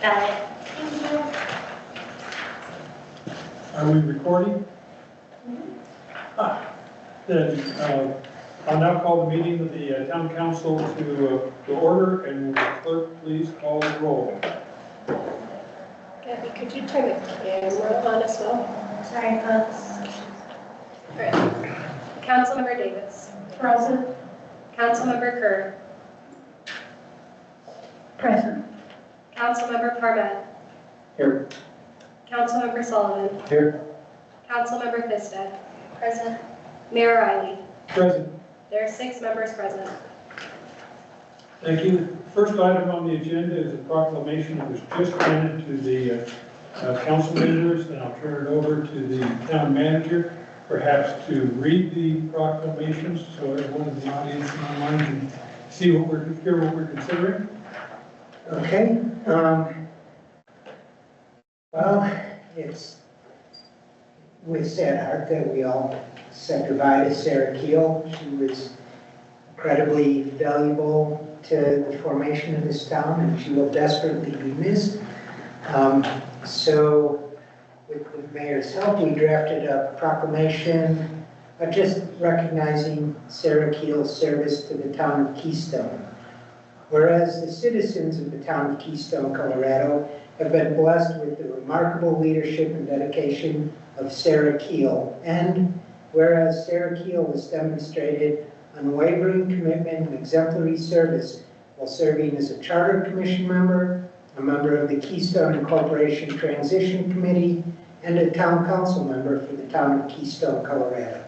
Got it. Thank you. Are we recording? Then I'll now call the meeting of the Town Council to order, and will the clerk please call the roll? Gabby, could you turn the camera on as well? Sorry, folks. All right. Councilmember Davis. Present. Councilmember Kerr. Present. Councilmember Parmet. Here. Councilmember Sullivan. Here. Councilmember Fisted. Present. Mayor Riley. Present. There are 6 members present. Thank you. First item on the agenda is a proclamation that was just handed to the council members, and I'll turn it over to the town manager, perhaps to read the proclamations so everyone in the audience and online can see what we're considering. Okay. Well, it's with sad heart that we all said goodbye to Sarah Keel. She was incredibly valuable to the formation of this town, and she will desperately be missed. So with the mayor's help, we drafted a proclamation just recognizing Sarah Keel's service to the town of Keystone. Whereas the citizens of the town of Keystone, Colorado, have been blessed with the remarkable leadership and dedication of Sarah Keel, and whereas Sarah Keel has demonstrated unwavering commitment and exemplary service while serving as a Charter Commission member, a member of the Keystone Incorporation Transition Committee, and a Town Council member for the town of Keystone, Colorado.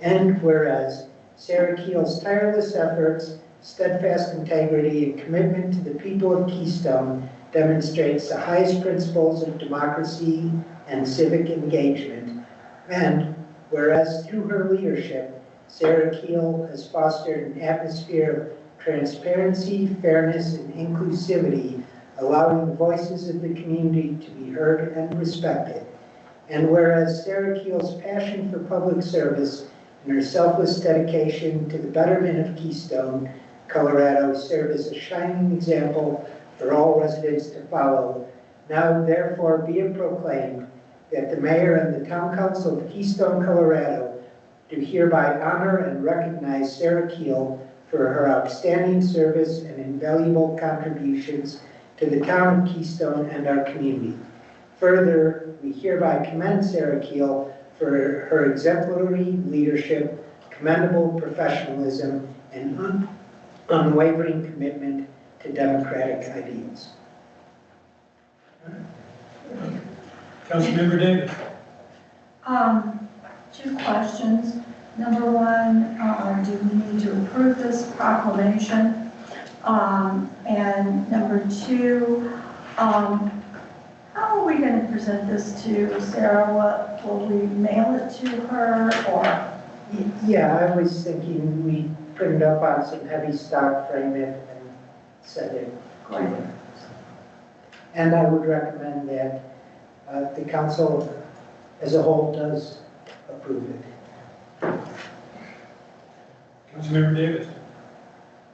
And whereas Sarah Keel's tireless efforts, steadfast integrity, and commitment to the people of Keystone demonstrates the highest principles of democracy and civic engagement. And whereas through her leadership, Sarah Keel has fostered an atmosphere of transparency, fairness, and inclusivity, allowing the voices of the community to be heard and respected. And whereas Sarah Keel's passion for public service and her selfless dedication to the betterment of Keystone, Colorado, serve as a shining example for all residents to follow, now therefore be it proclaimed that the mayor and the town council of Keystone, Colorado do hereby honor and recognize Sarah Keel for her outstanding service and invaluable contributions to the town of Keystone and our community. Further, we hereby commend Sarah Keel for her exemplary leadership, commendable professionalism, and unwavering commitment to democratic ideals. Councilmember Davis. 2 questions. Number 1, do we need to approve this proclamation? And number 2, how are we going to present this to Sarah? What, will we mail it to her, or? Yeah, I was thinking we print it up on some heavy stock, frame it, and send it to her. And I would recommend that the council as a whole does approve it. Councilmember Davis.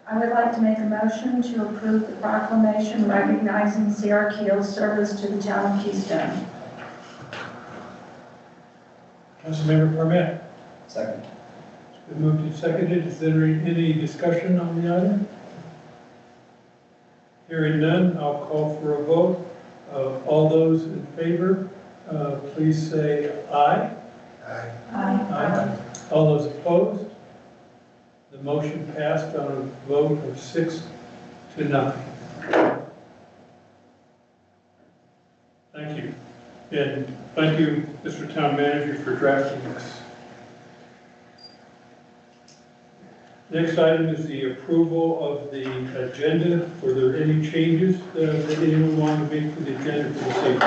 I would like to make a motion to approve the proclamation recognizing Sarah Keel's service to the town of Keystone. Councilmember Parmet. Second. It's been moved and seconded. Is there any discussion on the item? Hearing none, I'll call for a vote. All those in favor, please say aye. Aye. Aye. All those opposed? The motion passed on a vote of 6-9. Thank you. And thank you, Mr. Town Manager, for drafting this. Next item is the approval of the agenda. Were there any changes that anyone wanted to make to the agenda for this evening?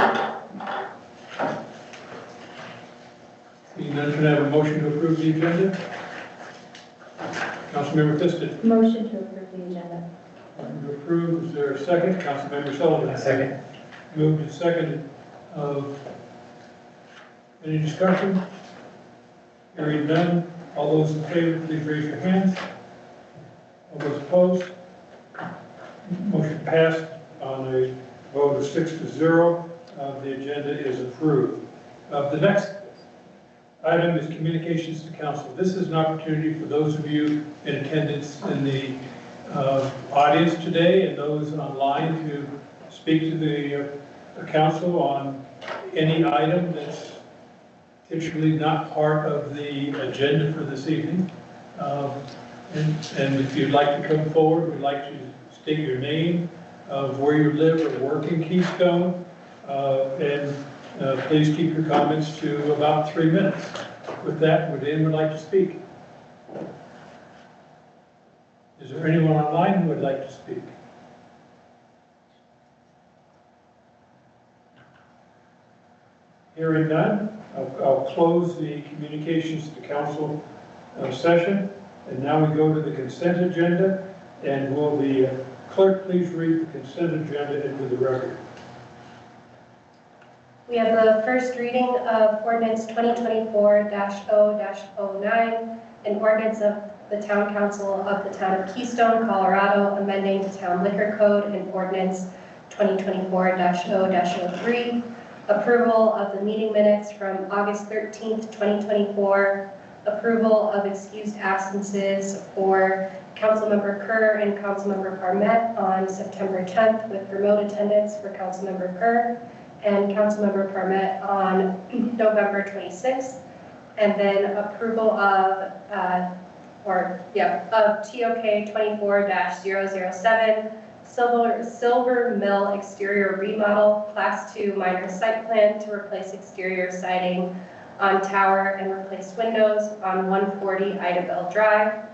Seeing none, can I have a motion to approve the agenda? Councilmember Fisted. Motion to approve the agenda. Motion to approve. Is there a second? Councilmember Sullivan. Second. Moved and seconded. Any discussion? Hearing none. All those in favor, please raise your hands. All those opposed? Motion passed on a vote of 6-0, the agenda is approved. The next item is communications to council. This is an opportunity for those of you in attendance in the audience today and those online to speak to the council on any item that's typically not part of the agenda for this evening. And if you'd like to come forward, we'd like to state your name, of where you live or work in Keystone, and please keep your comments to about 3 minutes. With that, would anyone like to speak? Is there anyone online who would like to speak? Hearing none, I'll close the communications to council session. And now we go to the consent agenda. And will the clerk please read the consent agenda into the record? We have the first reading of ordinance 2024-0-09, an ordinance of the Town Council of the Town of Keystone, Colorado, amending the Town Liquor Code, and ordinance 2024-0-03, approval of the meeting minutes from August 13th, 2024, approval of excused absences for Councilmember Kerr and Councilmember Parmet on September 10th with remote attendance for Councilmember Kerr and Councilmember Parmet on November 26th, and then approval of TOK 24-007 Silver Mill exterior remodel, Class 2 minor site plan to replace exterior siding on tower and replace windows on 140 Idabel Drive.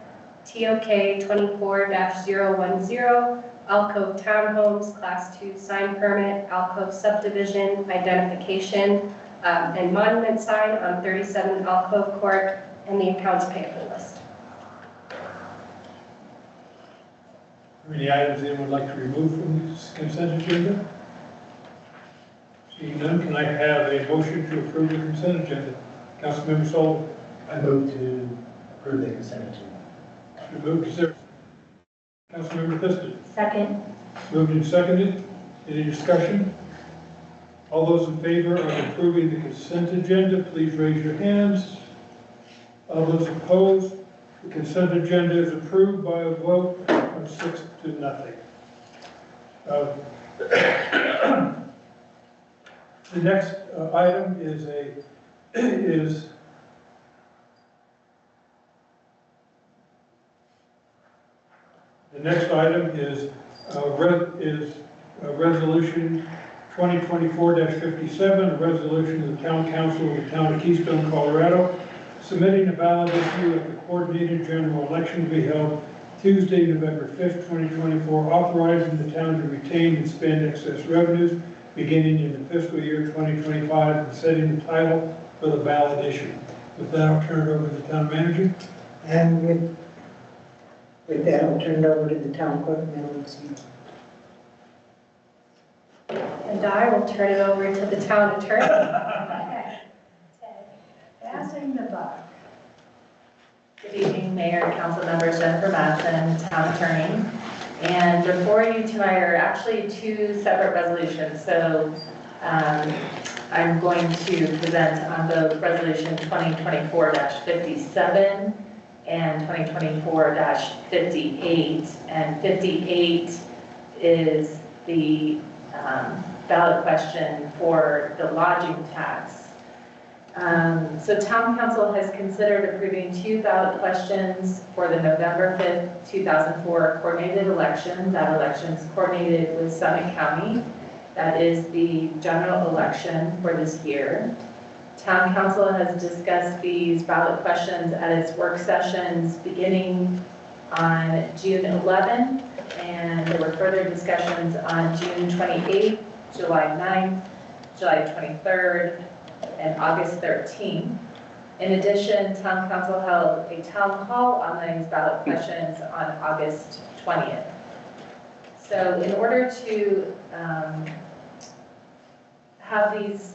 TOK 24-010 Alcove Townhomes, Class 2 sign permit, Alcove subdivision, identification, and monument sign on 37 Alcove Court, and the accounts payable list. Any items anyone would like to remove from this consent agenda? Seeing none, can I have a motion to approve the consent agenda? Councilmember Sullivan. I move to approve the consent agenda. Moved to second. Councilmember Thiston. Second. Moved and seconded. Any discussion? All those in favor of approving the consent agenda, please raise your hands. All those opposed, the consent agenda is approved by a vote of 6-0. The next item is resolution 2024-57, a resolution of the Town Council of the Town of Keystone, Colorado, submitting a ballot issue at the coordinated general election to be held Tuesday, November 5th, 2024, authorizing the town to retain and spend excess revenues beginning in the fiscal year 2025 and setting the title for the ballot issue. With that, I'll turn it over to the town manager. And with that, I'll turn it over to the town clerk, Melanie. And I will turn it over to the town attorney. Okay. Passing the buck. Good evening, Mayor, council members, Jennifer Madsen, town attorney. And before you tonight are actually two separate resolutions. So I'm going to present on the resolution 2024-57 and 2024-58. And 58 is the ballot question for the lodging tax. So Town Council has considered approving two ballot questions for the November 5th, 2004 coordinated election. That election is coordinated with Summit County. That is the general election for this year. Town Council has discussed these ballot questions at its work sessions beginning on June 11th, and there were further discussions on June 28th, July 9th, July 23rd, and August 13th. In addition, Town Council held a town hall on these ballot questions on August 20th. So in order to have these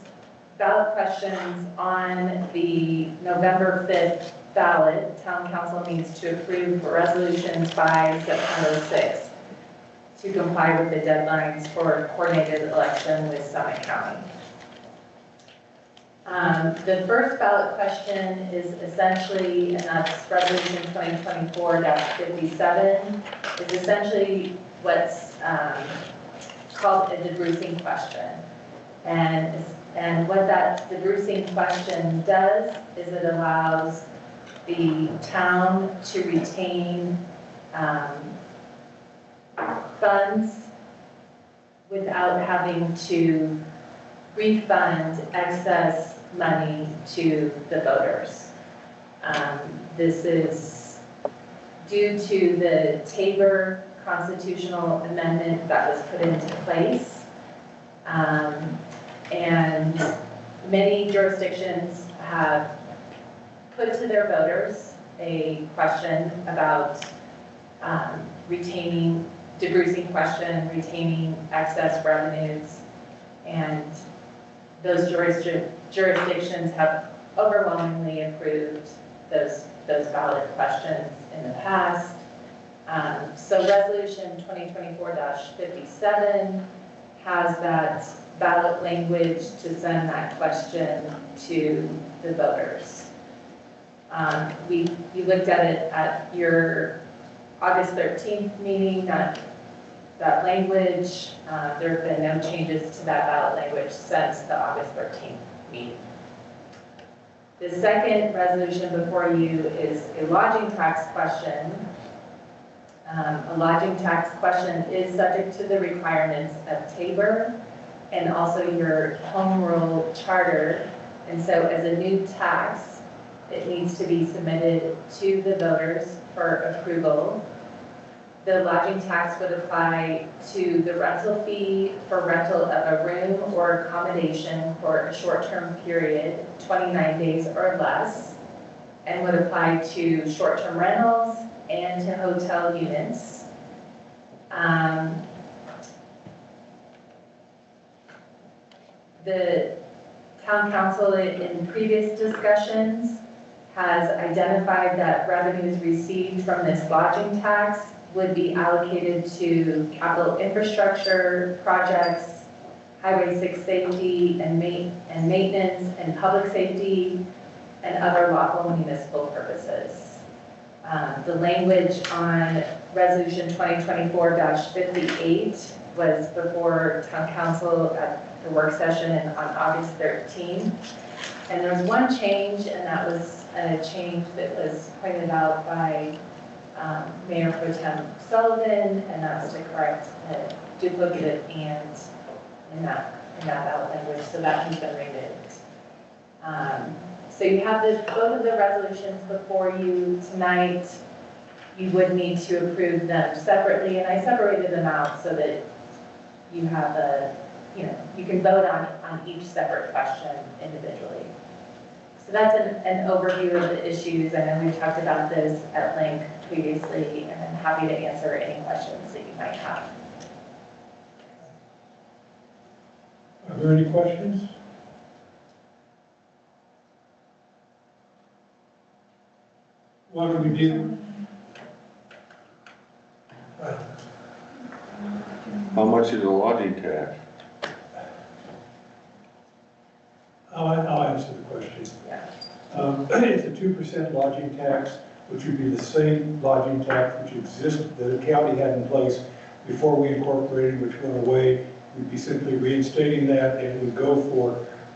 ballot questions on the November 5th ballot, Town Council needs to approve resolutions by September 6th. to comply with the deadlines for coordinated election with Summit County. The first ballot question is essentially, and that's Resolution 2024-57, is essentially what's called a debrucing question. And what that debrucing question does is it allows the town to retain funds without having to refund excess money to the voters. This is due to the Tabor constitutional amendment that was put into place. And many jurisdictions have put to their voters a question about debrucing question, retaining excess revenues, and those jurisdictions have overwhelmingly approved those ballot questions in the past. So Resolution 2024-57 has that ballot language to send that question to the voters. You looked at it at your August 13th meeting, that language. There have been no changes to that ballot language since the August 13th meeting. The second resolution before you is a lodging tax question. A lodging tax question is subject to the requirements of Tabor and also your home rule charter. And so as a new tax, it needs to be submitted to the voters for approval. The lodging tax would apply to the rental fee for rental of a room or accommodation for a short-term period, 29 days or less, and would apply to short-term rentals and to hotel units. The town council in previous discussions has identified that revenues received from this lodging tax would be allocated to capital infrastructure projects, Highway 6 safety and maintenance, and public safety, and other lawful municipal purposes. The language on Resolution 2024-58 was before town council at the work session on August 13th. And there was one change, and that was a change that was pointed out by Mayor Pro Tem Sullivan, and that was to correct a duplicative and in that ballot language, so that has been removed. So you have both of the resolutions before you tonight. You would need to approve them separately, and I separated them out so that you have you can vote on each separate question individually. So that's an overview of the issues. I know we've talked about this at length previously, and I'm happy to answer any questions that you might have. Are there any questions? What do we do? How much is the lodging tax? I'll answer the question. Yeah. It's a 2% lodging tax, which would be the same lodging tax which existed, that the county had in place before we incorporated, which went away. We'd be simply reinstating that, and it would go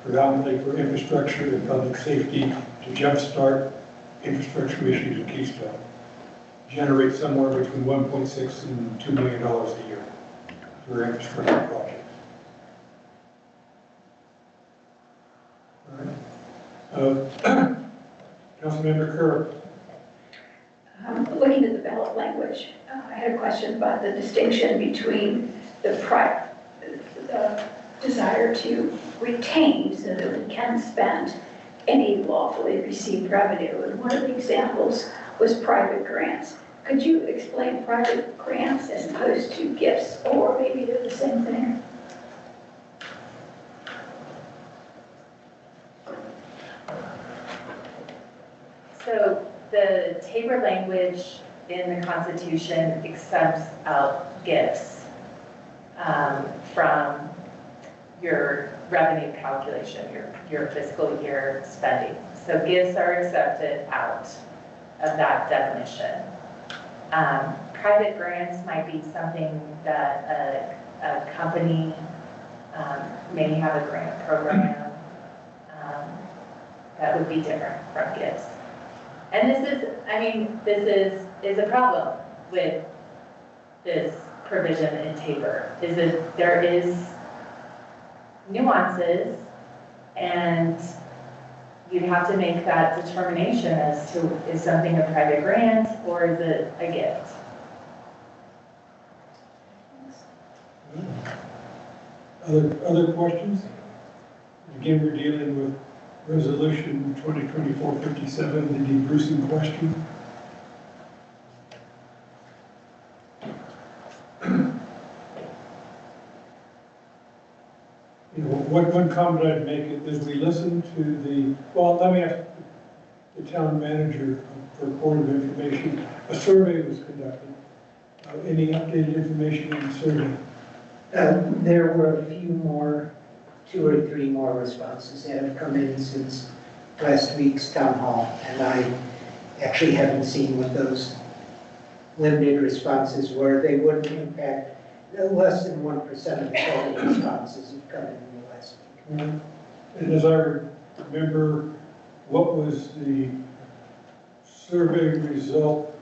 predominantly for infrastructure and public safety to jumpstart infrastructure issues in Keystone. Generate somewhere between $1.6 and $2 million a year for infrastructure projects. All right. Councilmember Kerr. Looking at the ballot language, I had a question about the distinction between the desire to retain so that we can spend any lawfully received revenue. And one of the examples was private grants. Could you explain private grants as opposed to gifts, or maybe they're the same thing? So the Tabor language in the Constitution accepts out gifts. from your revenue calculation, your fiscal year spending. So gifts are accepted out of that definition. Private grants might be something that a company may have a grant program that would be different from gifts. And this is a problem with this provision in Tabor, is that there is nuances, and you have to make that determination as to, is something a private grant or is it a gift? Other questions? Again, we're dealing with Resolution 2024-57, the debrucing question. One comment I'd make is we listen to the, well, let me ask the town manager for a point of information. A survey was conducted. Any updated information on the survey? There were a few more, 2 or 3 more responses that have come in since last week's town hall, and I actually haven't seen what those limited responses were. They wouldn't impact, less than 1% of the total responses have come in the last week. And as I remember, what was the survey result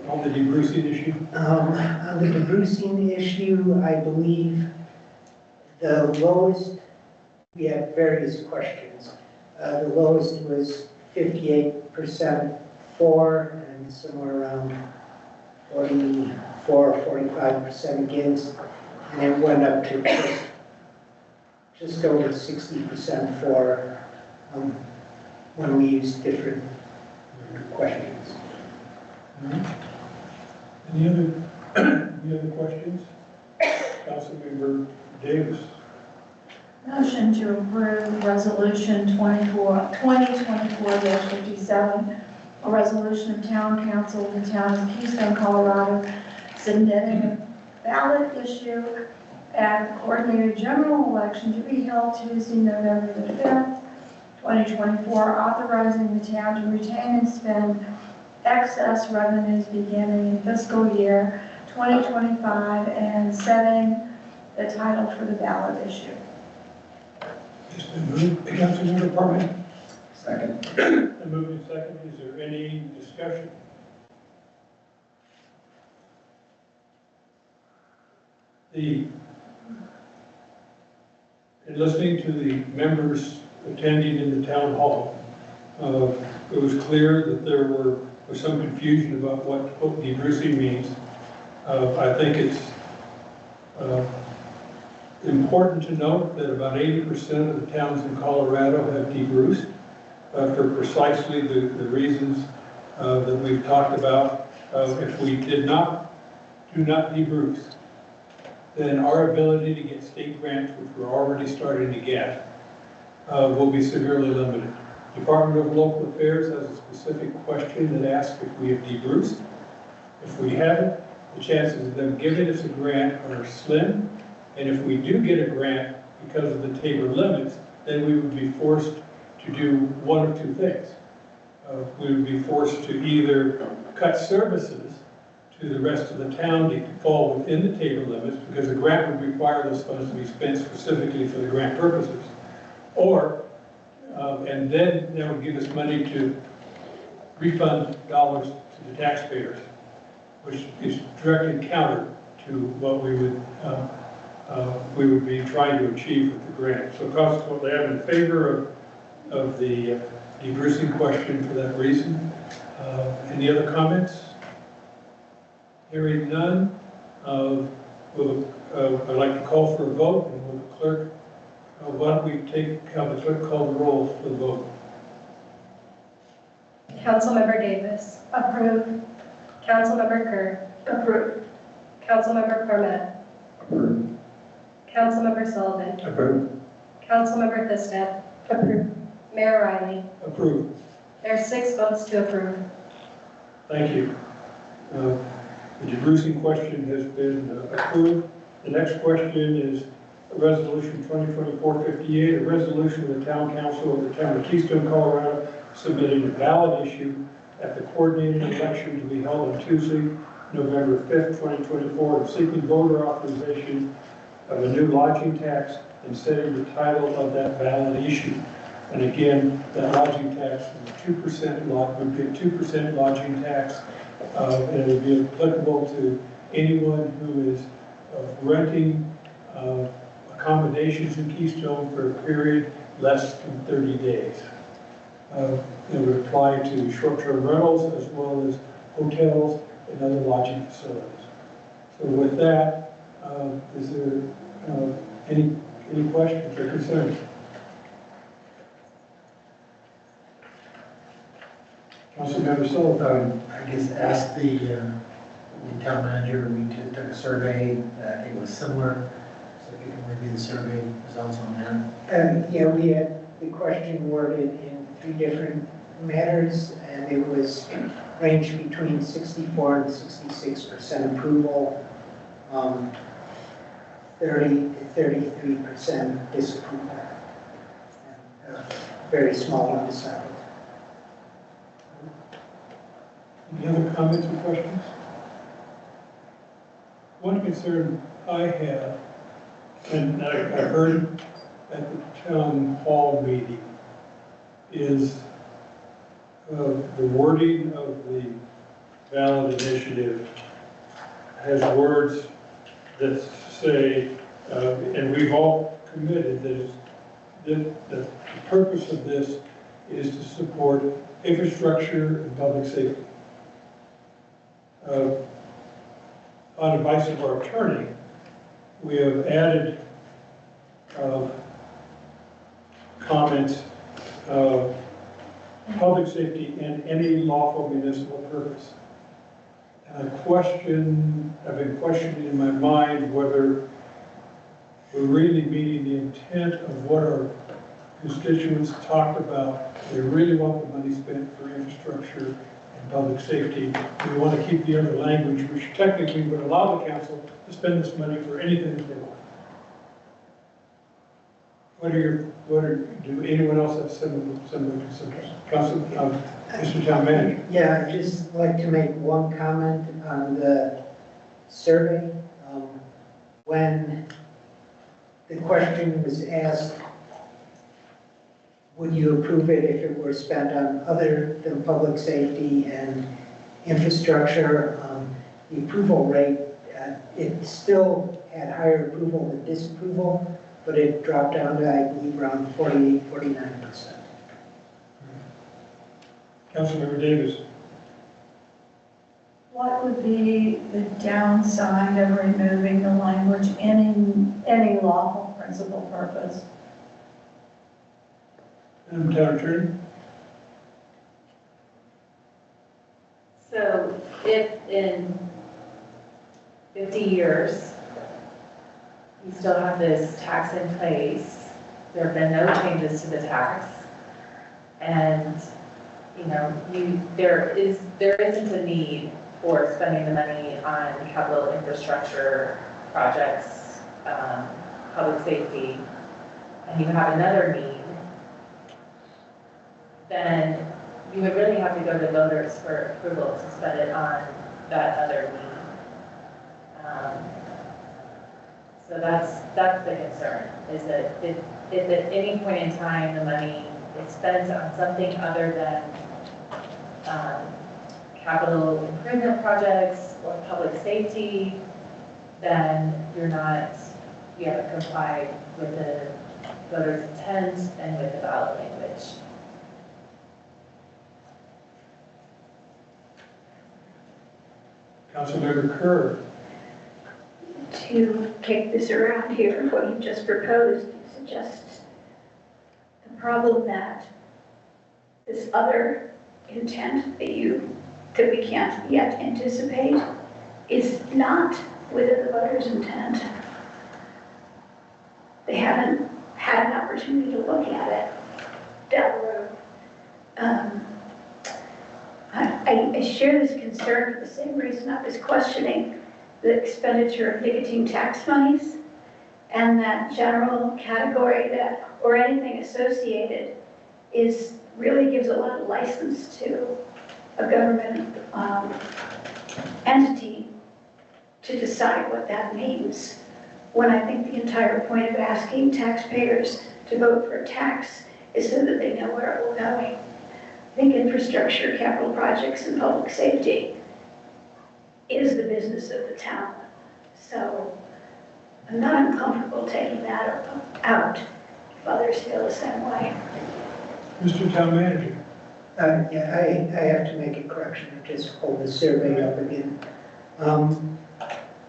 on the debrucing issue? On the debrucing issue, I believe the lowest, we had various questions. The lowest was 58% for, and somewhere around 44 or 45% against, and it went up to just over 60% for when we used different questions. Any other questions? Councilmember Davis. Motion to approve Resolution 2024-57, a resolution of Town Council of the Town of Keystone, Colorado, submitting a ballot issue at the coordinated general election to be held Tuesday, November the 5th, 2024, authorizing the town to retain and spend excess revenues beginning in fiscal year 2025 and setting the title for the ballot issue. It's been moved. Councilmember Parman. Second. And moved and second. Is there any discussion? In listening to the members attending in the town hall, it was clear that there was some confusion about what debrucing means. I think it's important to note that about 80% of the towns in Colorado have debruced for precisely the reasons that we've talked about. If we do not debruce, then our ability to get state grants, which we're already starting to get, will be severely limited. Department of Local Affairs has a specific question that asks if we have debruced. If we haven't, the chances of them giving us a grant are slim. And if we do get a grant because of the Tabor limits, then we would be forced to do one of 2 things. We would be forced to either cut services to the rest of the town to fall within the Tabor limits, because the grant would require those funds to be spent specifically for the grant purposes. Or, and then that would give us money to refund dollars to the taxpayers, which is directly counter to what we would be trying to achieve with the grant. So consequently, I'm in favor of the debrucing question for that reason. Any other comments? Hearing none, I'd like to call for a vote, and will the clerk, why don't we have the clerk call the roll for the vote? Councilmember Davis. Approve. Councilmember Kerr. Approved. Councilmember Parmet. Approved. Councilmember Sullivan. Approved. Councilmember Thisted. Approve. Mayor Riley. Approved. There are 6 votes to approve. Thank you. The debrucing question has been approved. The next question is Resolution 2024-58, a resolution of the Town Council of the Town of Keystone, Colorado, submitting a ballot issue at the coordinated election to be held on Tuesday, November 5th, 2024, and seeking voter authorization of a new lodging tax and setting the title of that ballot issue. And again, that lodging tax is 2% would be a 2% lodging tax, and it would be applicable to anyone who is renting accommodations in Keystone for a period less than 30 days. It would apply to short-term rentals as well as hotels and other lodging facilities. So with that, is there any questions or concerns? Councilmember Sullivan. I guess ask the town manager, we took a survey, I think it was similar, so if you can review the survey results on that. Yeah, we had the question worded in 3 different matters, and it was ranged between 64 and 66% approval, 30 to 33% disapproval, and very small undecided. Any other comments or questions? One concern I have, and I heard at the town hall meeting, is the wording of the ballot initiative has words that say, and we've all committed that the purpose of this is to support infrastructure and public safety. On advice of our attorney, we have added comments of public safety and any lawful municipal purpose. And I've been questioning in my mind whether we're really meeting the intent of what our constituents talked about. They really want the money spent for infrastructure and public safety. We want to keep the other language, which technically would allow the council to spend this money for anything that they want. Do anyone else have similar concerns? Mr. Town Manager. Yeah, I'd just like to make one comment on the survey. When the question was asked, would you approve it if it were spent on other than public safety and infrastructure? The approval rate, it still had higher approval than disapproval, but it dropped down to, I believe, around 48, 49%. Councilmember Davis. What would be the downside of removing the language any lawful principal purpose? Madam Town Attorney. So if in 50 years, you still have this tax in place, there have been no changes to the tax, and, you know, there isn't a need for spending the money on capital infrastructure projects, public safety, and you have another need, then you would really have to go to voters for approval to spend it on that other need. So that's the concern, is that if at any point in time the money is spent on something other than capital improvement projects or public safety, then you haven't complied with the voters' intent and with the ballot language. Councilmember Kerr. To kick this around here, what you just proposed suggests the problem that this other intent that we can't yet anticipate is not within the voters' intent. They haven't had an opportunity to look at it down the road. I share this concern for the same reason I was questioning the expenditure of nicotine tax monies, and that general category that, or anything associated, is, really gives a lot of license to a government entity to decide what that means, when I think the entire point of asking taxpayers to vote for a tax is so that they know where it will go. I think infrastructure, capital projects, and public safety is the business of the town. So I'm not uncomfortable taking that out if others feel the same way. Mr. Town Manager. Yeah, I have to make a correction, just hold the survey up again.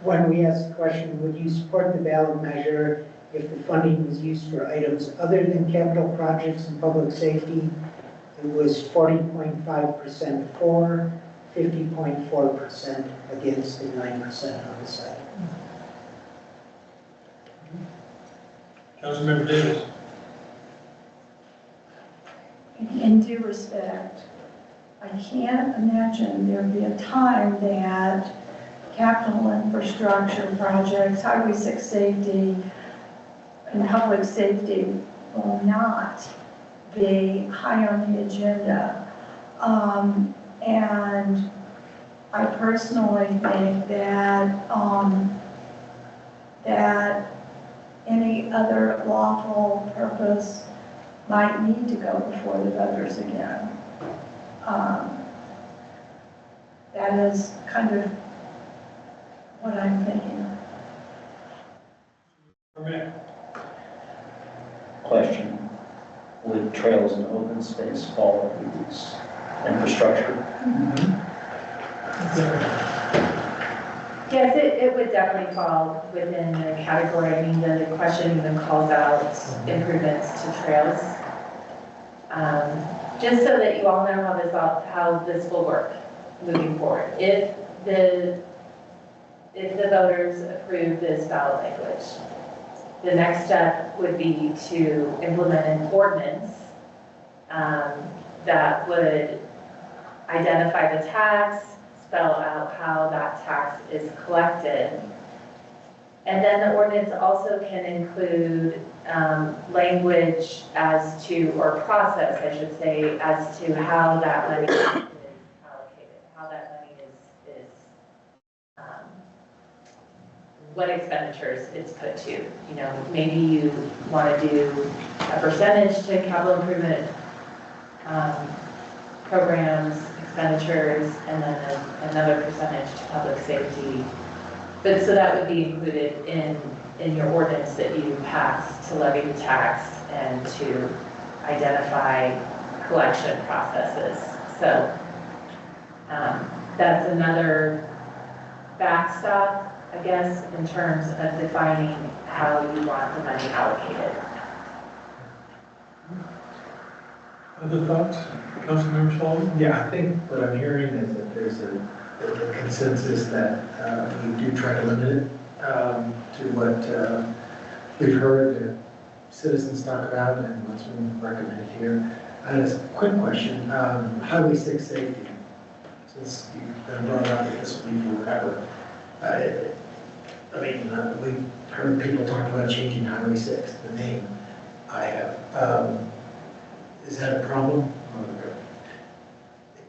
When we asked the question, would you support the ballot measure if the funding was used for items other than capital projects and public safety? It was 40.5% for, 50.4% against, and 9% undecided. Councilmember Davis. In due respect, I can't imagine there'd be a time that capital infrastructure projects, Highway 6 safety, and public safety will not be high on the agenda. And I personally think that, that any other lawful purpose might need to go before the voters again. That is kind of what I'm thinking. Question, would trails and open space fall under these infrastructure? Yes, it would definitely fall within the category. I mean, the question even calls out improvements to trails. Just so that you all know how this will work moving forward. If the voters approve this ballot language, the next step would be to implement an ordinance that would identify the tax, spell out how that tax is collected. And then the ordinance also can include language as to, or process, I should say, as to how that money is allocated, how that money is what expenditures it's put to. You know, maybe you want to do a percentage to capital improvement programs, expenditures, and then another percentage to public safety. But so that would be included in your ordinance that you pass to levy the tax and to identify collection processes. So that's another backstop, I guess, in terms of defining how you want the money allocated. Other thoughts? Councilmember Sullivan? Yeah, I think what I'm hearing is that there's a consensus that we do try to limit it to what we've heard citizens talk about and what's been recommended here. I have a quick question. Highway 6 safety, since you've been brought up, this will be forever. I mean, we've heard people talk about changing Highway 6, the name. I have. Is that a problem?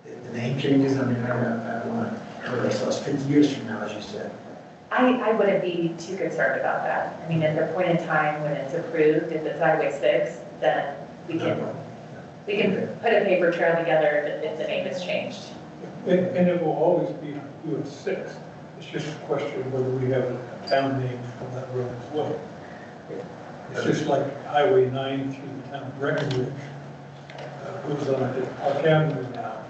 The name changes, I mean, I don't want to hurt ourselves 50 years from now, as you said. I wouldn't be too concerned about that. I mean, at the point in time when it's approved, if it's Highway 6, then we can put a paper trail together if the name is changed. And it will always be US 6. It's just a question of whether we have a town name for that road as well. It's just like Highway 9 through the town of Breckenridge. Goes on Park Avenue now,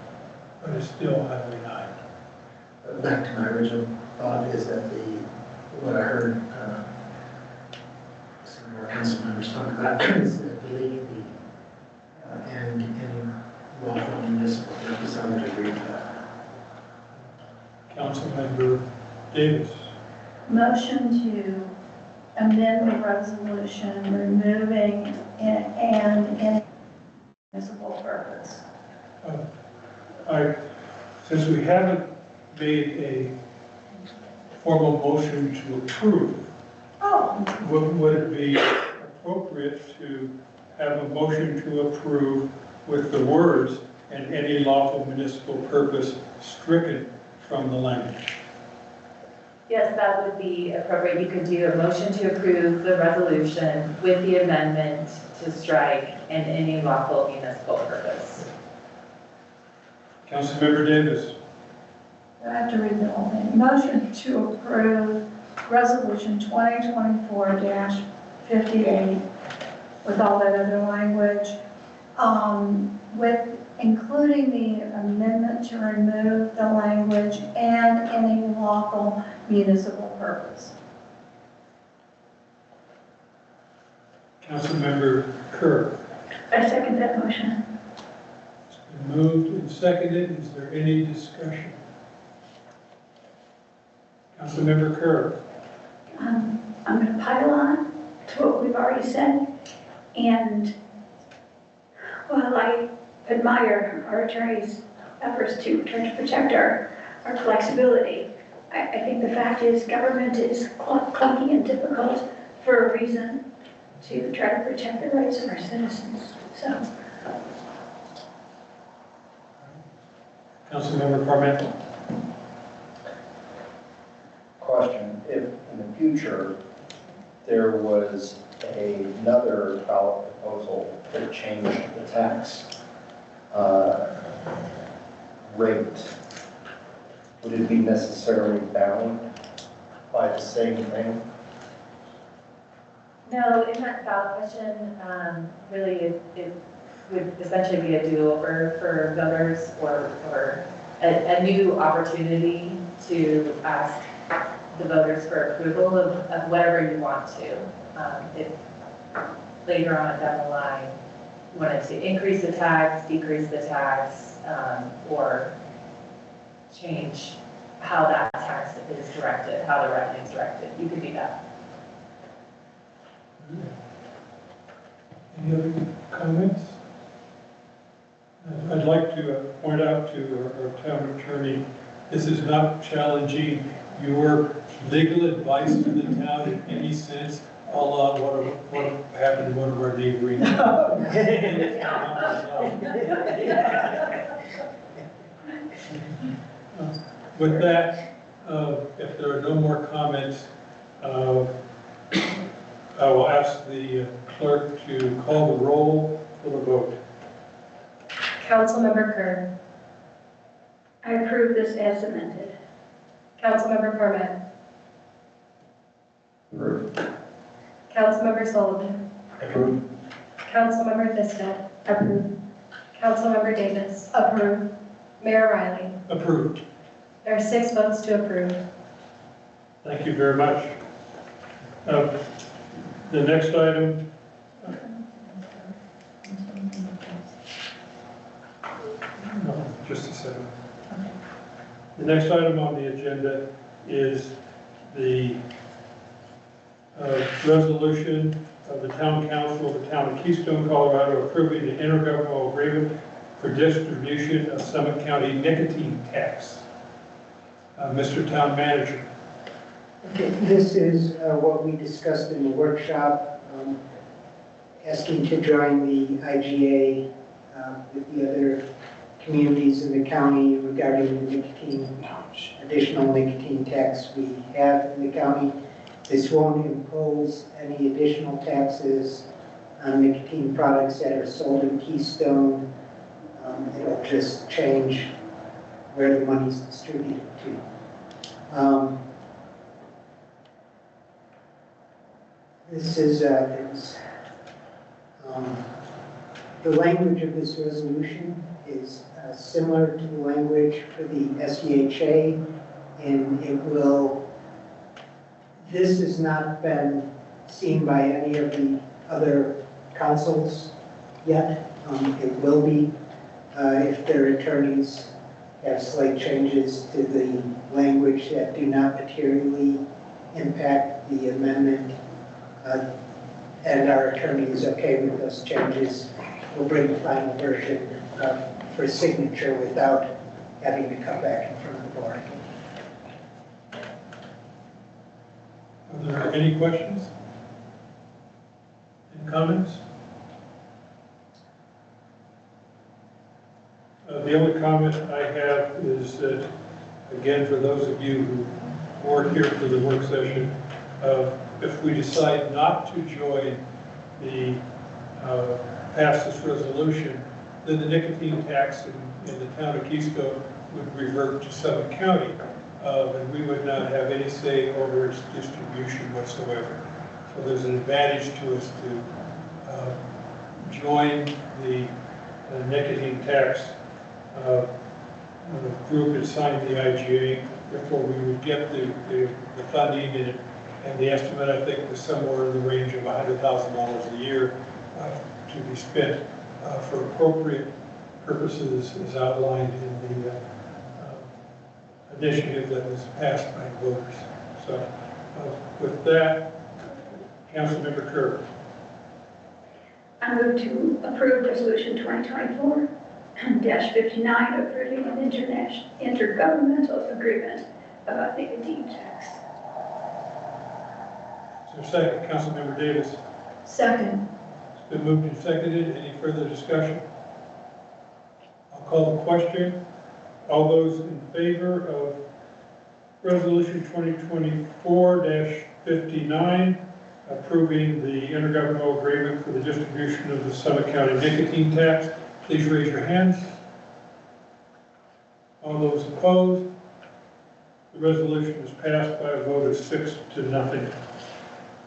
but it's still Highway 9. Back to my original thought is that what I heard some of our council members talk about is deleting the and any lawful municipal purpose. I would agree with that. Councilmember Davis. Motion to amend the resolution, removing and any municipal purpose. Since we haven't made a formal motion to approve. Oh, Would it be appropriate to have a motion to approve with the words "and any lawful municipal purpose" stricken from the language? Yes, that would be appropriate. You could do a motion to approve the resolution with the amendment to strike "and any lawful municipal purpose." Councilmember Davis. I have to read the whole thing. Motion to approve Resolution 2024-58 with all that other language, with including the amendment to remove the language "and any lawful municipal purpose." Councilmember Kerr. I second that motion. It's been moved and seconded. Is there any discussion? Councilmember Kerr. I'm going to pile on to what we've already said. And while I admire our attorney's efforts to try to protect our flexibility, I think the fact is government is clunky and difficult for a reason, to try to protect the rights of our citizens. So, Councilmember Parmentier. Question, if in the future there was another ballot proposal that changed the tax rate, would it be necessarily bound by the same thing? No, in that ballot question, really it would essentially be a do-over for voters, or a new opportunity to ask the voters for approval of whatever you want to. If later on down the line, you wanted to increase the tax, decrease the tax, or change how that tax is directed, how the revenue is directed, you could do that. Any other comments? I'd like to point out to our town attorney, this is not challenging your legal advice to the town in any sense, a la what happened to one of our neighboring. With that, if there are no more comments, I will ask the clerk to call the roll for the vote. Councilmember Kerr. I approve this as amended. Councilmember Parmet. Approved. Councilmember Sullivan. Approved. Councilmember Thistle. Approved. Councilmember Davis. Approved. Mayor Riley. Approved. There are 6 votes to approve. Thank you very much. The next item. No, just a second. The next item on the agenda is the resolution of the Town Council of the Town of Keystone, Colorado, approving the intergovernmental agreement for distribution of Summit County nicotine tax. Mr. Town Manager. Okay, this is what we discussed in the workshop, asking to join the IGA with the other communities in the county regarding the nicotine, additional nicotine tax we have in the county. This won't impose any additional taxes on nicotine products that are sold in Keystone. It'll just change where the money's distributed to. This is the language of this resolution is similar to the language for the SEHA, and this has not been seen by any of the other councils yet. It will be if their attorneys have slight changes to the language that do not materially impact the amendment, and our attorney is okay with those changes. We'll bring the final version for signature without having to come back in front of the board. Are there any questions? Any comments? The only comment I have is that, again, for those of you who weren't here for the work session, if we decide not to join the, pass this resolution, then the nicotine tax in the town of Keystone would revert to Summit County, and we would not have any say over its distribution whatsoever. So there's an advantage to us to join the nicotine tax group and sign the IGA. Therefore, we would get the funding in it, and the estimate, I think, was somewhere in the range of $100,000 a year to be spent for appropriate purposes as outlined in the initiative that was passed by voters. So with that, Councilmember Kerr. I move to approve Resolution 2024-59, approving an intergovernmental agreement about nicotine tax. Is there a second? Councilmember Davis. Second. It's been moved and seconded. Any further discussion? I'll call the question. All those in favor of Resolution 2024-59, approving the intergovernmental agreement for the distribution of the Summit County nicotine tax, please raise your hands. All those opposed? The resolution is passed by a vote of 6-0.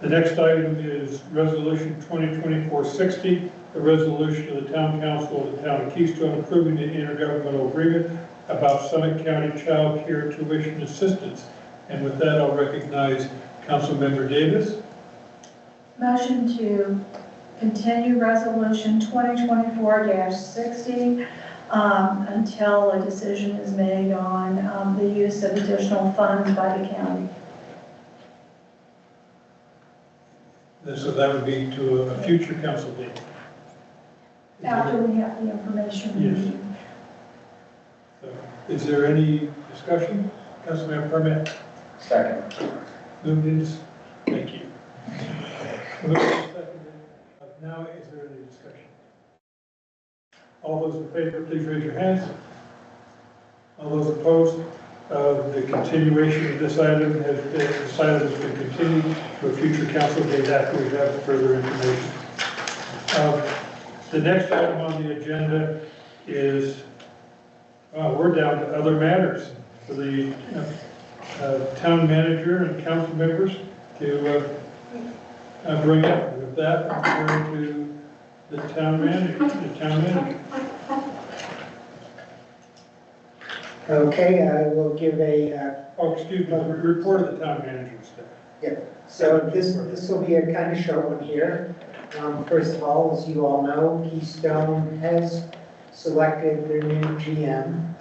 The next item is Resolution 2024-60, a resolution of the Town Council of the Town of Keystone approving the intergovernmental agreement about Summit County child care tuition assistance. And with that, I'll recognize Councilmember Davis. Motion to continue Resolution 2024-60 until a decision is made on the use of additional funds by the county. And so that would be to a future council meeting. After we have the information we Yes. need. So, is there any discussion? Councilmember Permit? Second. Moved in, thank you. Moved and seconded. Now, is there any discussion? All those in favor, please raise your hands. All those opposed? The continuation of this item has been continued to a future council date after we have further information. The next item on the agenda is, we're down to other matters for the town manager and council members to bring up. With that, I'm turning to the town manager. Okay, I will give a, Oh, excuse me, the report of the town manager staff. so this will be a kind of short one here. First of all, as you all know, Keystone has selected their new GM,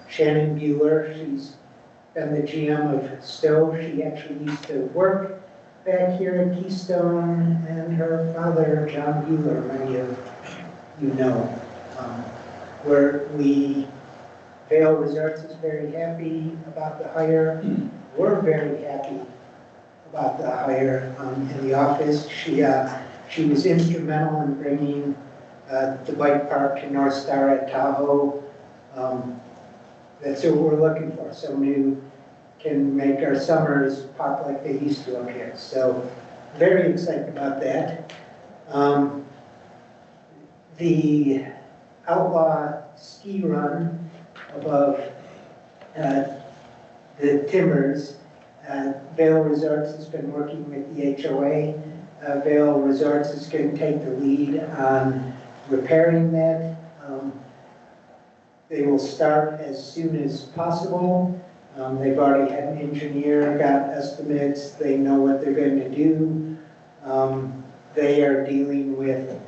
Shannon Bueller. She's been the GM of Stowe. She actually used to work back here at Keystone, and her father, John Bueller, many of you know. Vale Resorts is very happy about the hire. We're very happy about the hire in the office. She was instrumental in bringing the bike park to North Star at Tahoe. That's what we're looking for. Someone who can make our summers pop like they used to up here. So very excited about that. The Outlaw Ski Run above the timbers, Vale Resorts has been working with the HOA. Vale Resorts is going to take the lead on repairing that. They will start as soon as possible. They've already had an engineer, got estimates, they know what they're going to do. They are dealing with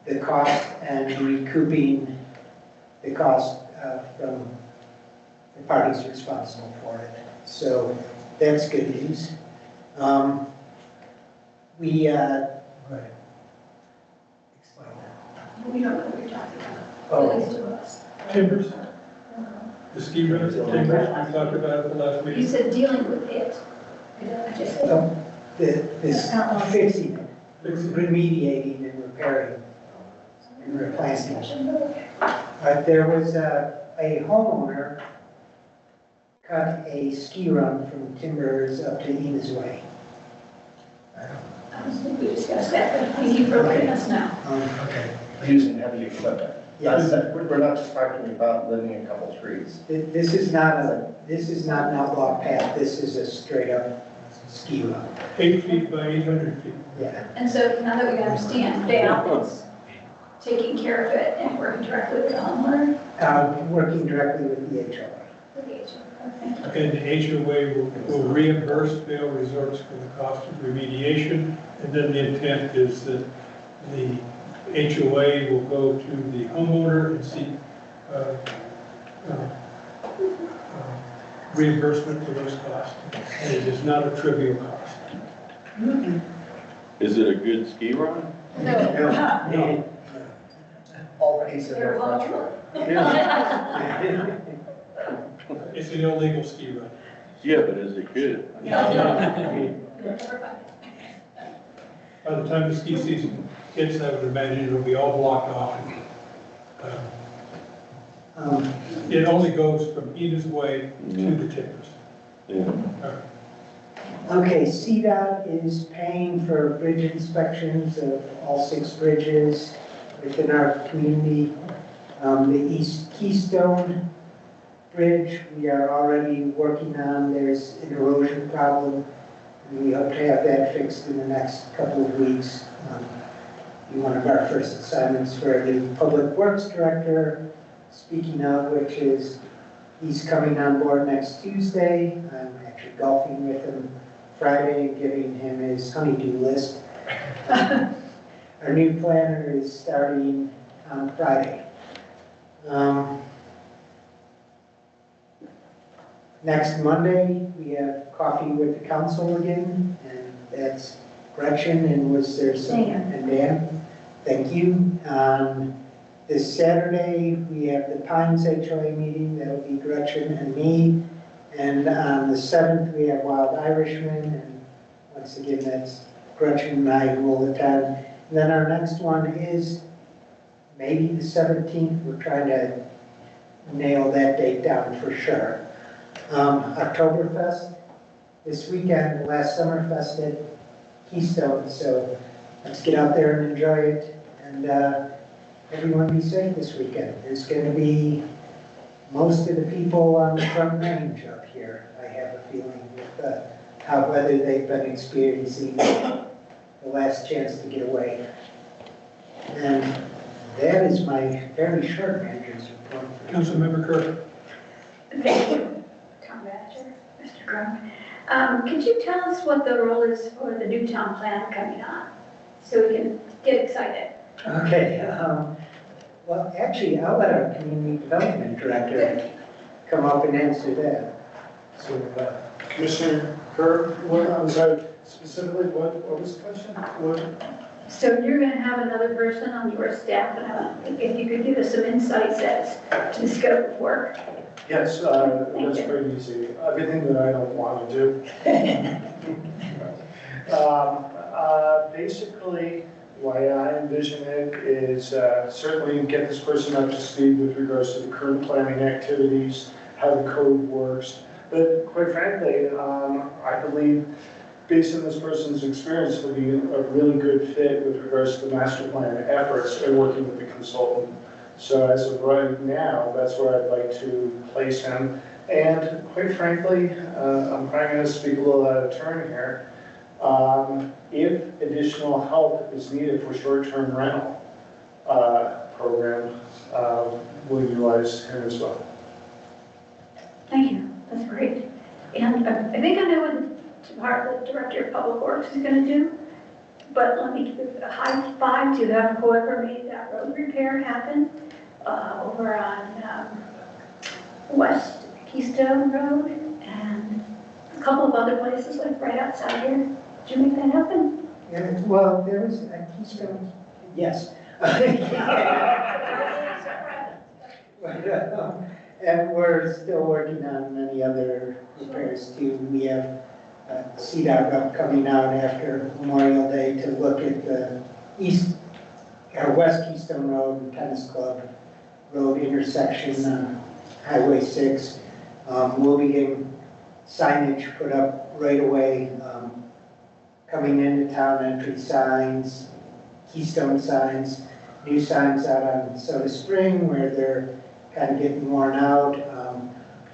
the cost and recouping the cost from the parties responsible for it. So that's good news. We, go ahead. Explain that. We don't know what you're talking about. Oh. At least to us. Timbers, the ski runs at Timbers, we talked about it the last You meeting. said dealing with it. I just said, This fixing it, remediating and repairing and replacing. But there was a homeowner cut a ski run from Timbers up to Enos Way. I don't think we discussed that, but thank you for letting us know. Okay. Using heavy equipment. Yes. We're not just talking about limbing a couple trees. This is not an outlaw path, this is a straight up ski run. 8 feet by 800 feet. Yeah. And so now that we understand, Dale is taking care of it and working directly with the homeowner. Working directly with the HOA. With the agent. Thank you. And the HOA will reimburse Vail Resorts for the cost of remediation. And then the intent is that the HOA will go to the homeowner and seek reimbursement for those costs. And it is not a trivial cost. Is it a good ski run? No. All pays in their front row. It's an illegal ski run. Yeah, but is it good? By the time the ski season hits, I would imagine it'll be all blocked off. It only goes from Enos Way to the Timbers. Yeah. Okay, CDOT is paying for bridge inspections of all 6 bridges within our community. The East Keystone Bridge, we are already working on. There's an erosion problem. We hope to have that fixed in the next couple of weeks. One of our first assignments for the Public Works Director, speaking of which is, he's coming on board next Tuesday. I'm actually golfing with him Friday, giving him his honey-do list. Our new planner is starting on Friday. Next Monday, we have coffee with the council again, and that's Gretchen and was there some, and Dan. Thank you. This Saturday, we have the Pines HOA meeting, that'll be Gretchen and me. And on the 7th, we have Wild Irishman, and once again, that's Gretchen and I who will attend. And then our next one is maybe the 17th, we're trying to nail that date down for sure. Oktoberfest this weekend, the last Summerfest at Keystone, so let's get out there and enjoy it, and everyone be safe this weekend. There's going to be most of the people on the front range up here, I have a feeling, with how weather they've been experiencing the last chance to get away. And that is my very short manager's report. Councilmember Kerr. Thank you, Town Manager, Mr. Crum. Could you tell us what the role is for the new town plan coming on, so we can get excited? Okay, well, actually, I'll let our community development director come up and answer that. So, Commissioner Kerr, I'm sorry, specifically, what was the question? So you're going to have another person on your staff, and if you could give us some insights as to the scope of work. Yes, that's pretty easy. Everything that I don't want to do. Basically, the way I envision it is certainly get this person up to speed with regards to the current planning activities, how the code works. But quite frankly, I believe, based on this person's experience, will be a really good fit with regards to the master plan efforts and working with the consultant. So as of right now, that's where I'd like to place him. And quite frankly, I'm probably going to speak a little out of turn here. If additional help is needed for short-term rental program, we'll utilize him as well. Thank you, that's great. And I think I know what the Director of Public Works is going to do, but let me give a high five to them, whoever made that road repair happen over on West Keystone Road and a couple of other places like right outside here. Did you make that happen? Yeah, well, there was a Keystone, yes. And we're still working on many other repairs too. We have CDOT rep coming out after Memorial Day to look at the West Keystone Road and Tennis Club Road intersection on Highway 6. We'll be getting signage put up right away, coming into town, entry signs, Keystone signs, new signs out on Soda Spring where they're kind of getting worn out.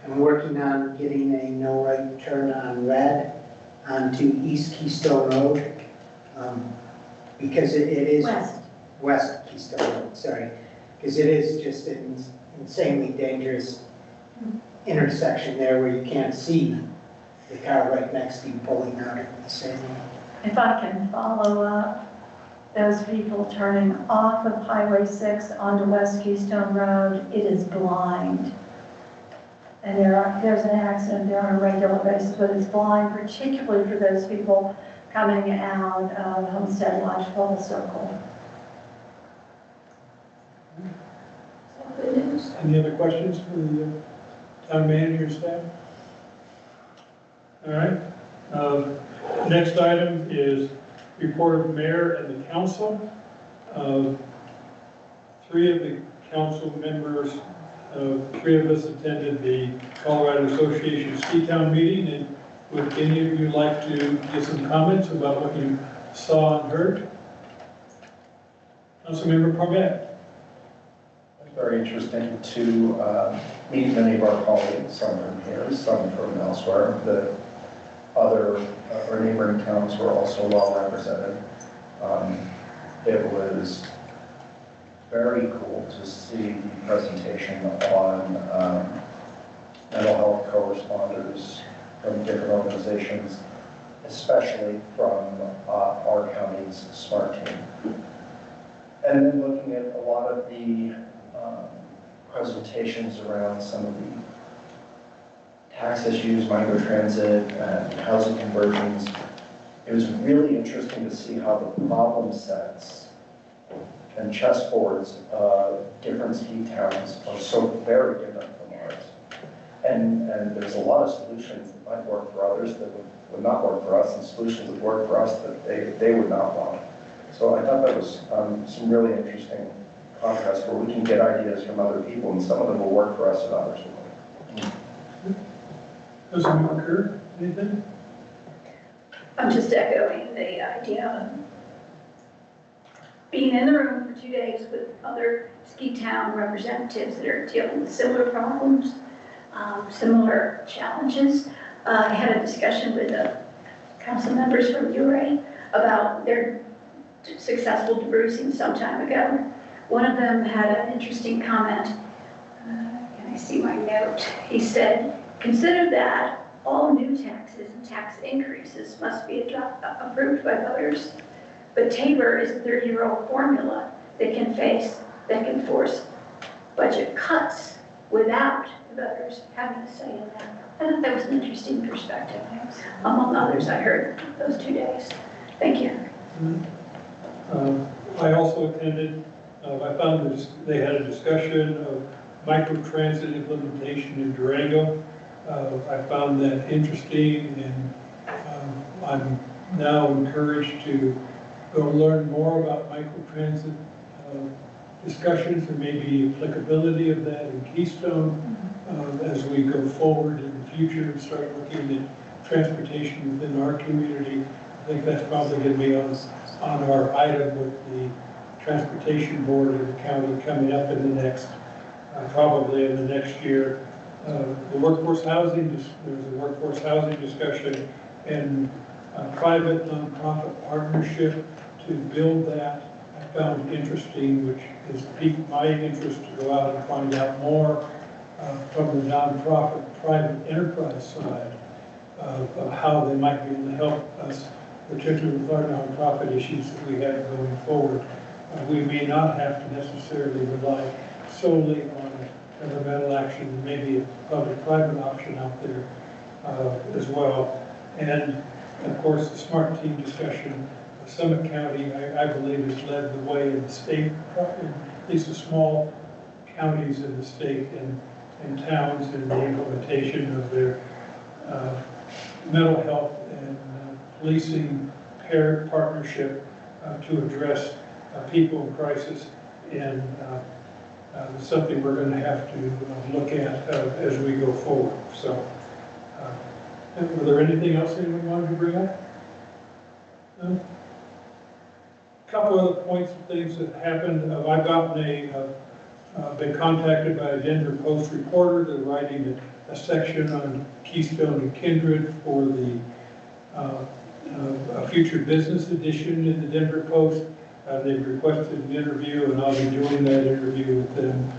I'm working on getting a no right turn on red onto East Keystone Road, because it is West Keystone Road, sorry, because it is just an insanely dangerous intersection there where you can't see the car right next to you pulling out at the same time. If I can follow up, those people turning off of Highway 6 onto West Keystone Road, it is blind. And there's an accident there on a regular basis, but it's blind, particularly for those people coming out of Homestead Lodge Full Circle. Good news. Any other questions for the town manager staff? All right. Next item is report of mayor and the council. Three of the council members, three of us attended the Colorado Association Ski Town meeting, and would any of you like to give some comments about what you saw and heard? Councilmember Parmet. Very interesting to meet many of our colleagues, some from here, some from elsewhere. The other or neighboring towns were also well represented. It was very cool to see the presentation on mental health co-responders from different organizations, especially from our county's SMART team. And then looking at a lot of the presentations around some of the tax issues, microtransit, and housing conversions. It was really interesting to see how the problem sets and chessboards of different ski towns are so very different from ours. And there's a lot of solutions that might work for others that would not work for us, and solutions that work for us that they would not want. So I thought that was some really interesting contrast where we can get ideas from other people, and some of them will work for us and others won't. Councilmember Kerr, anything? I'm just echoing the idea of being in the room for 2 days with other ski town representatives that are dealing with similar problems, similar challenges. I had a discussion with the council members from URA about their successful debrucing some time ago. One of them had an interesting comment. Can I see my note? He said, consider that all new taxes and tax increases must be approved by voters. But Tabor is a 30-year-old formula that can force budget cuts without voters having a say in that. I thought that was an interesting perspective, among others I heard those 2 days. Thank you. I also attended, I found that they had a discussion of microtransit implementation in Durango. I found that interesting, and I'm now encouraged to go learn more about microtransit discussions and maybe applicability of that in Keystone as we go forward in the future and start looking at transportation within our community. I think that's probably going to be on our item with the Transportation Board of the county coming up in the next, probably in the next year. The workforce housing, there's a workforce housing discussion and a private nonprofit partnership to build that. I found interesting, which has piqued my interest to go out and find out more from the nonprofit private enterprise side of how they might be able to help us, particularly with our nonprofit issues that we have going forward. We may not have to necessarily rely solely on governmental action, maybe a public-private option out there as well. And of course, the SMART team discussion, Summit County, I believe, has led the way in the state, at least the small counties in the state and towns in the implementation of their mental health and policing pair partnership to address people in crisis, and it's something we're going to have to look at as we go forward. So, were there anything else anyone wanted to bring up? No? A couple other points of things that happened. I've been contacted by a Denver Post reporter. They're writing a section on Keystone and Kindred for the a future business edition in the Denver Post. They've requested an interview, and I'll be doing that interview with them.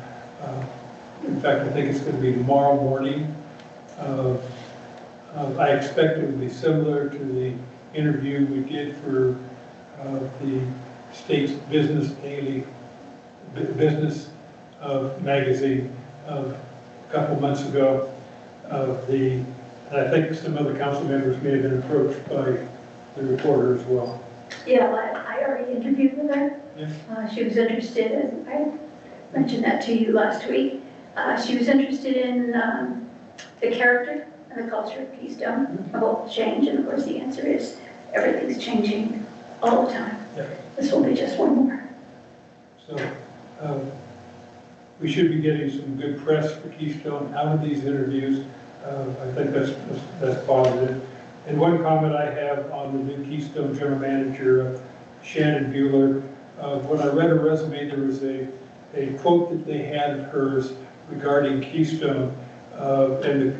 In fact, I think it's going to be tomorrow morning. I expect it will be similar to the interview we did for the state's business daily business magazine a couple months ago. And I think some other council members may have been approached by the reporter as well. Yeah, I already interviewed with her. Yeah. She was interested in, I mentioned that to you last week. She was interested in the character and the culture of Keystone, about change, and of course the answer is everything's changing all the time. Yeah. This will be just one more. So we should be getting some good press for Keystone out of these interviews. I think that's positive. And one comment I have on the new Keystone General Manager, Shannon Bueller, when I read her resume, there was a quote that they had of hers regarding Keystone, and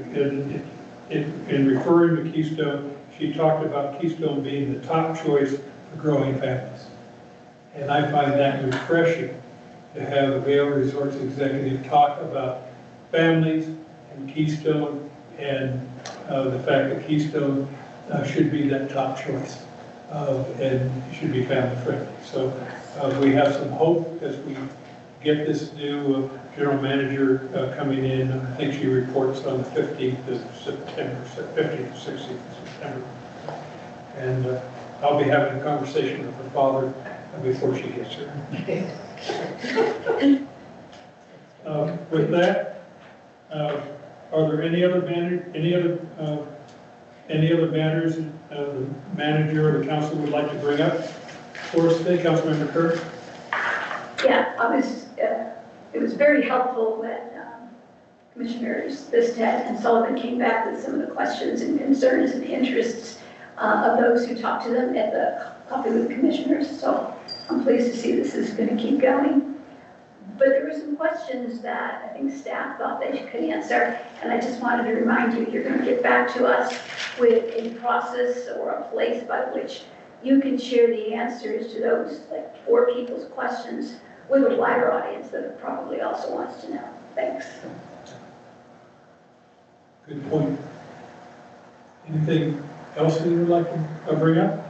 in referring to Keystone, she talked about Keystone being the top choice for growing families. And I find that refreshing to have a Vail Resorts executive talk about families and Keystone, and the fact that Keystone should be that top choice and should be family friendly. So we have some hope as we get this new general manager coming in. I think she reports on the 15th of September, 15th to 16th of September. And I'll be having a conversation with her father before she gets here. With that, are there any other matters the manager or the council would like to bring up for us today? Councilmember Kerr? Yeah, it was very helpful when Commissioners Bistet and Sullivan came back with some of the questions and concerns and interests of those who talked to them at the Coffee with the Commissioners. So I'm pleased to see this is going to keep going. But there were some questions that I think staff thought they could answer, and I just wanted to remind you, you're going to get back to us with a process or a place by which you can share the answers to those like 4 people's questions with a wider audience that probably also wants to know. Thanks. Good point. Anything else that you would like to bring up?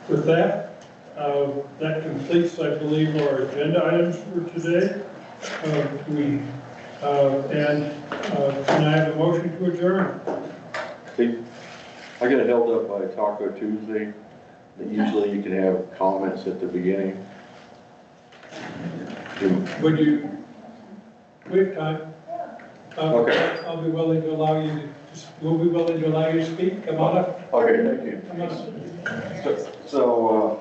With that, that completes, I believe, our agenda items for today. Can I have a motion to adjourn? I got held up by Taco Tuesday. Usually you can have comments at the beginning. Would you, we have time. Okay. I'll be willing to allow you to, we'll be willing to allow you to speak. Come on up. Okay, thank you. Come on up. So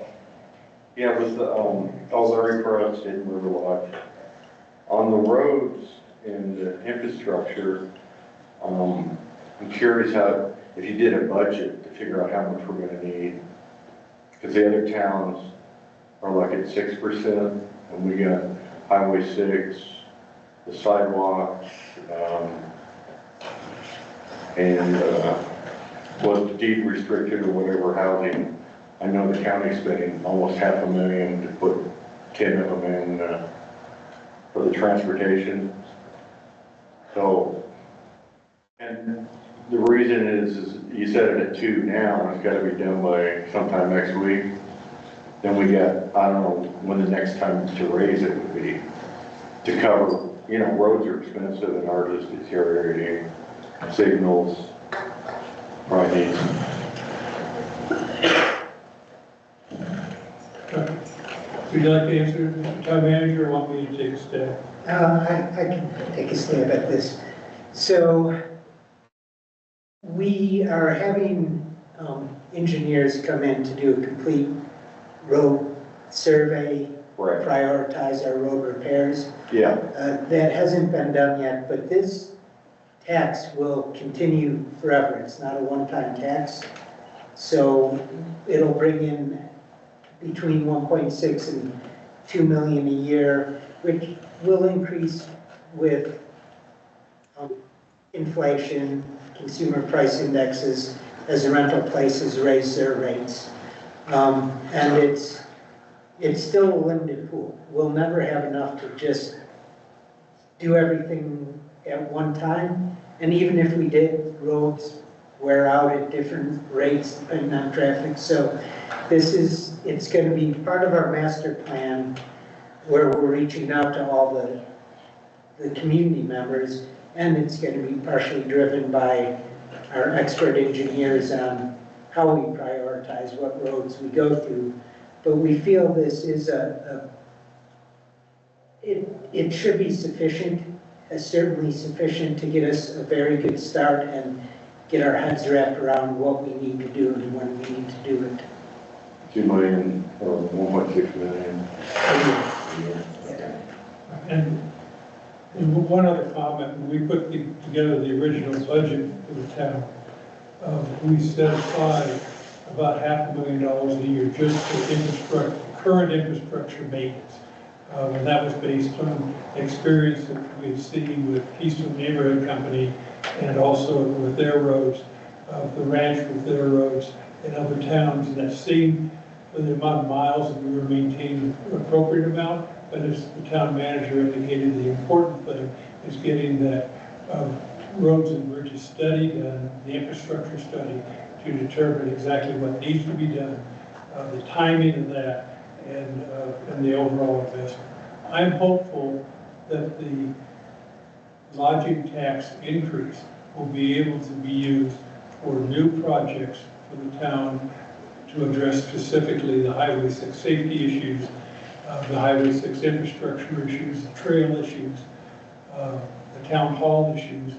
yeah, with the auxiliary products in River Lodge, on the roads and the infrastructure, I'm curious how, if you did a budget to figure out how much we're gonna need, because the other towns are like at 6%, and we got Highway 6, the sidewalks, and was deed restricted or whatever housing. I know the county's spending almost $500,000 to put 10 of them in for the transportation. So, and the reason is you set it at 2 now, and it's got to be done by sometime next week. Then we got, I don't know when the next time to raise it would be, to cover, you know, roads are expensive and ours is deteriorating, signals, probably needs. Would you like to answer, Mr. Town Manager, or want me to take a stab? I can take a stab at this. So We are having engineers come in to do a complete road survey, Right, prioritize our road repairs. yeah, That hasn't been done yet, but this tax will continue forever. It's not a one-time tax. So it'll bring in between 1.6 and 2 million a year, which will increase with inflation, consumer price indexes, as the rental places raise their rates. And it's still a limited pool. We'll never have enough to just do everything at one time. And even if we did, roads wear out at different rates depending on traffic. So it's going to be part of our master plan where we're reaching out to all the community members, and it's going to be partially driven by our expert engineers on how we prioritize what roads we go through. But we feel this is it should be sufficient, certainly sufficient to get us a very good start and get our heads wrapped around what we need to do and when we need to do it. 2 million or 1.6 million. And one other comment, when we put together the original budget for the town, we set aside about $500,000 a year just for current infrastructure maintenance. And that was based on experience that we've seen with Keystone Neighborhood Company and also with their roads, the ranch with their roads in other towns, and that seemed for the amount of miles that we were maintaining an appropriate amount. But as the town manager indicated, the important thing is getting that roads and bridges study done, the infrastructure study, to determine exactly what needs to be done, the timing of that, and the overall investment. I'm hopeful that the lodging tax increase will be able to be used for new projects for the town to address specifically the Highway 6 safety issues, the Highway 6 infrastructure issues, the trail issues, the town hall issues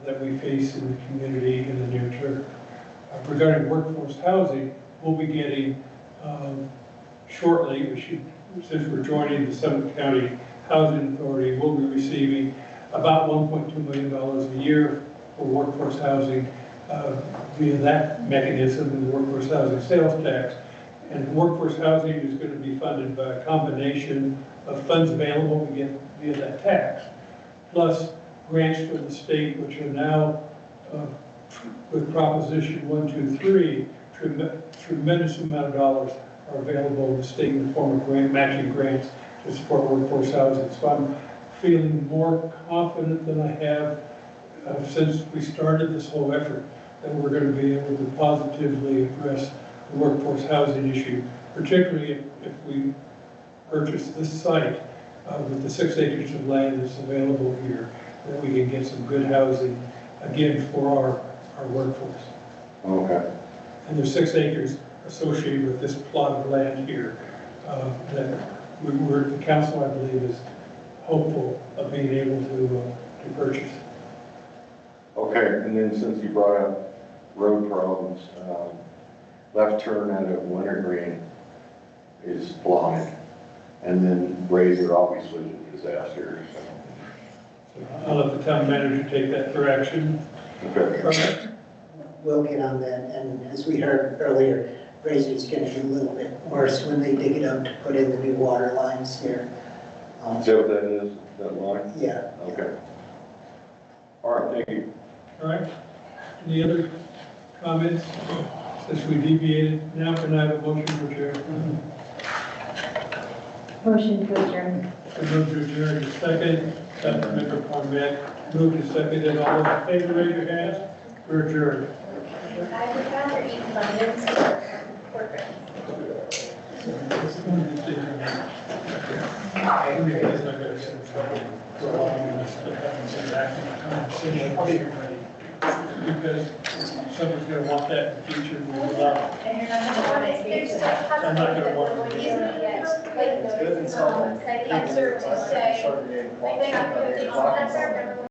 that we face in the community in the near term. Regarding workforce housing, we'll be getting shortly, since we're joining the Summit County Housing Authority, we'll be receiving about $1.2 million a year for workforce housing via that mechanism in the workforce housing sales tax. And workforce housing is going to be funded by a combination of funds available we get via that tax, plus grants from the state, which are now, with Proposition 123, tremendous amount of dollars are available in the state in the form of matching grants to support workforce housing. So I'm feeling more confident than I have since we started this whole effort that we're going to be able to positively address the workforce housing issue, particularly if we purchase this site with the 6 acres of land that's available here, that we can get some good housing, again, for our workforce. Okay. And there's 6 acres associated with this plot of land here that the council, I believe, is hopeful of being able to purchase. Okay, and then since you brought up road problems, left turn out of Wintergreen is blind, and then Razor obviously is a disaster. So I'll let the town manager take that direction. Okay. We'll get on that, and as we heard earlier, Razor's going to be a little bit worse when they dig it up to put in the new water lines here. Is that what that is, that line? Yeah. Okay. All right, thank you. All right. Any other comments? Since we deviated, now can I have a motion to adjourn? Motion to adjourn. Move to adjourn, second. Member Parmet, moved to second, and all those in favor, raise your hands. We're adjourned. I would rather eat lemons or pork Because someone's gonna want that in the future, and we'll allow it. And you're not gonna want it. I'm not gonna want it. It's good and solid. Like, answer to say, like, they have to do